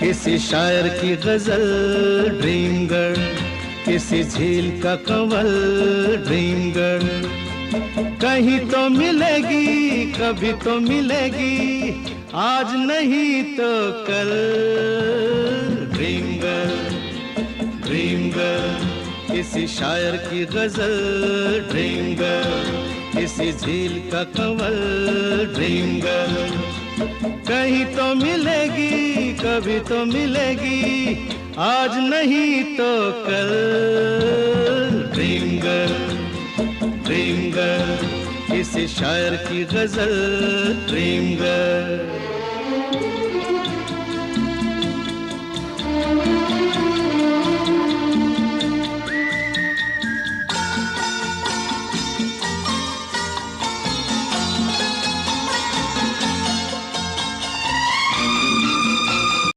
किसी शायर की गजल ड्रीम गर्ल, किसी झील का कंवल ड्रीम गर्ल। कहीं तो मिलेगी, कभी तो मिलेगी, आज नहीं तो कल। ड्रीम गर्ल, ड्रीम गर्ल, किसी शायर की गजल ड्रीम गर्ल, किसी झील का कंवल ड्रीम गर्ल। कहीं तो मिलेगी, कभी तो मिलेगी, आज नहीं तो कल। ड्रीम गर्ल, ड्रीम गर्ल, किसी शायर की गजल ड्रीम गर्ल।